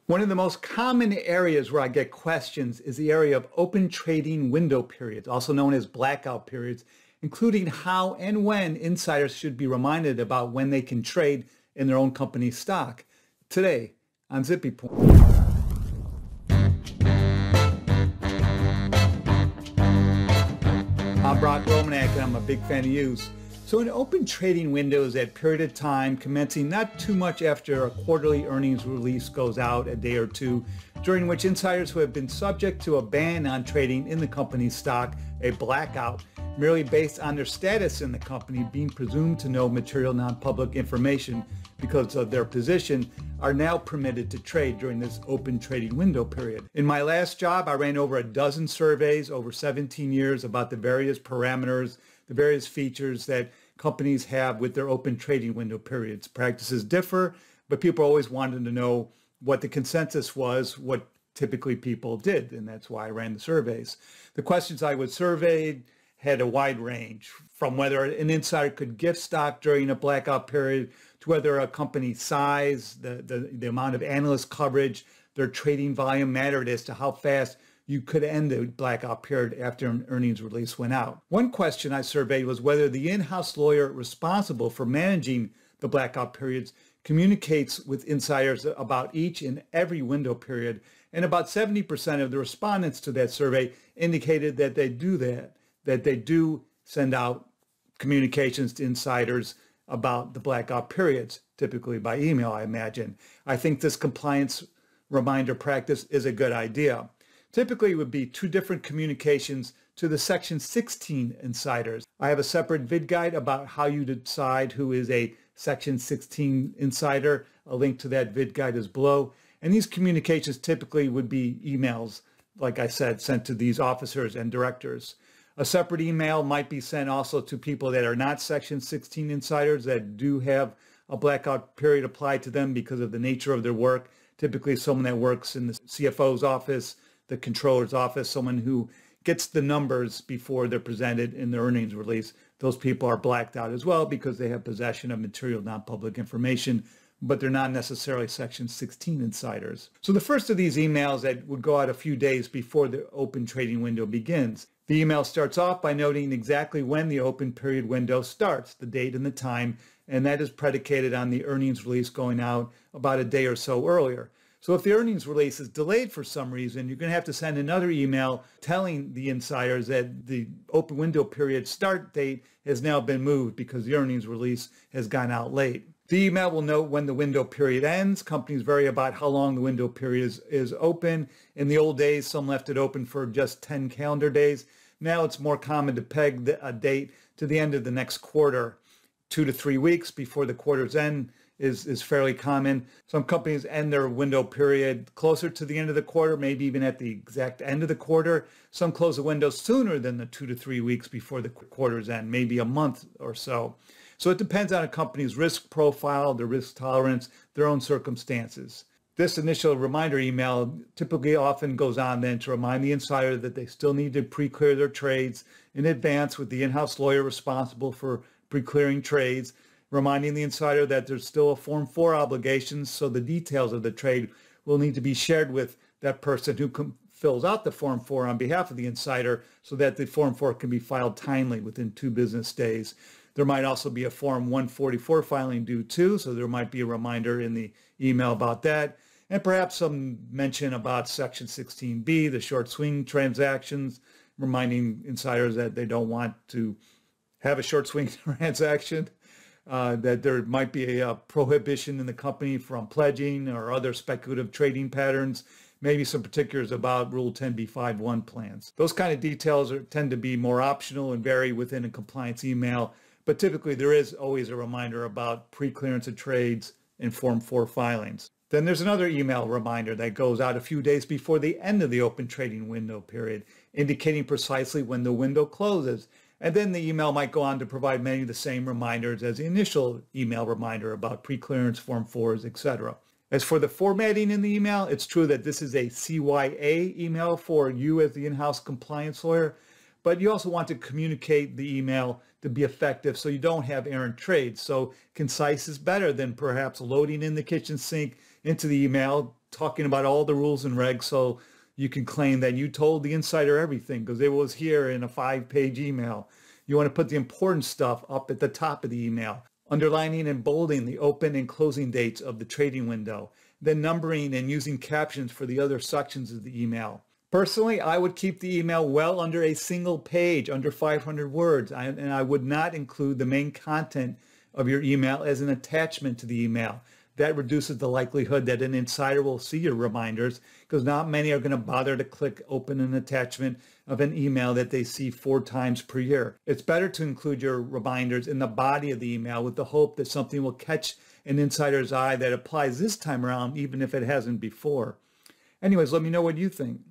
One of the most common areas where I get questions is the area of open trading window periods, also known as blackout periods, including how and when insiders should be reminded about when they can trade in their own company's stock. Today on Zippy Point. I'm Brock Romanek and I'm a big fan of use. So an open trading window is that period of time commencing not too much after a quarterly earnings release goes out, a day or two, during which insiders who have been subject to a ban on trading in the company's stock, a blackout, merely based on their status in the company being presumed to know material non-public information because of their position, are now permitted to trade during this open trading window period. In my last job, I ran over a dozen surveys over 17 years about the various parameters, the various features that companies have with their open trading window periods. Practices differ, but people always wanted to know what the consensus was, what typically people did, and that's why I ran the surveys. The questions I was surveyed had a wide range, from whether an insider could gift stock during a blackout period to whether a company's size, the amount of analyst coverage, their trading volume mattered as to how fast you could end the blackout period after an earnings release went out. One question I surveyed was whether the in-house lawyer responsible for managing the blackout periods communicates with insiders about each and every window period, and about 70% of the respondents to that survey indicated that they do that they do send out communications to insiders about the blackout periods, typically by email, I imagine. I think this compliance reminder practice is a good idea. Typically, it would be two different communications to the Section 16 insiders. I have a separate Vid-Guide about how you decide who is a Section 16 insider. A link to that Vid-Guide is below. And these communications typically would be emails, like I said, sent to these officers and directors. A separate email might be sent also to people that are not Section 16 insiders that do have a blackout period applied to them because of the nature of their work. Typically someone that works in the CFO's office, the controller's office, someone who gets the numbers before they're presented in the earnings release. Those people are blacked out as well because they have possession of material non-public information, but they're not necessarily Section 16 insiders. So the first of these emails that would go out a few days before the open trading window begins. The email starts off by noting exactly when the open period window starts, the date and the time, and that is predicated on the earnings release going out about a day or so earlier. So if the earnings release is delayed for some reason, you're going to have to send another email telling the insiders that the open window period start date has now been moved because the earnings release has gone out late. The email will note when the window period ends. Companies vary about how long the window period is open. In the old days, some left it open for just 10 calendar days. Now it's more common to peg a date to the end of the next quarter. 2 to 3 weeks before the quarter's end is fairly common. Some companies end their window period closer to the end of the quarter, maybe even at the exact end of the quarter. Some close the window sooner than the 2 to 3 weeks before the quarter's end, maybe a month or so. So it depends on a company's risk profile, their risk tolerance, their own circumstances. This initial reminder email typically often goes on then to remind the insider that they still need to pre-clear their trades in advance with the in-house lawyer responsible for pre-clearing trades, reminding the insider that there's still a Form 4 obligation, so the details of the trade will need to be shared with that person who fills out the Form 4 on behalf of the insider so that the Form 4 can be filed timely within 2 business days. There might also be a Form 144 filing due too, so there might be a reminder in the email about that. And perhaps some mention about Section 16B, the short swing transactions, reminding insiders that they don't want to have a short swing transaction, that there might be a prohibition in the company from pledging or other speculative trading patterns, maybe some particulars about Rule 10b5-1 plans. Those kind of details tend to be more optional and vary within a compliance email, but typically there is always a reminder about pre-clearance of trades and Form 4 filings. Then there's another email reminder that goes out a few days before the end of the open trading window period, indicating precisely when the window closes. And then the email might go on to provide many of the same reminders as the initial email reminder about pre-clearance, Form 4s, etc. As for the formatting in the email, it's true that this is a CYA email for you as the in-house compliance lawyer, but you also want to communicate the email to be effective so you don't have errant trades. So concise is better than perhaps loading in the kitchen sink into the email talking about all the rules and regs so you can claim that you told the insider everything because it was here in a 5-page email. You want to put the important stuff up at the top of the email, underlining and bolding the open and closing dates of the trading window, then numbering and using captions for the other sections of the email. Personally, I would keep the email well under a single page, under 500 words, and I would not include the main content of your email as an attachment to the email. That reduces the likelihood that an insider will see your reminders because not many are going to bother to click open an attachment of an email that they see 4 times per year. It's better to include your reminders in the body of the email with the hope that something will catch an insider's eye that applies this time around, even if it hasn't before. Anyways, let me know what you think.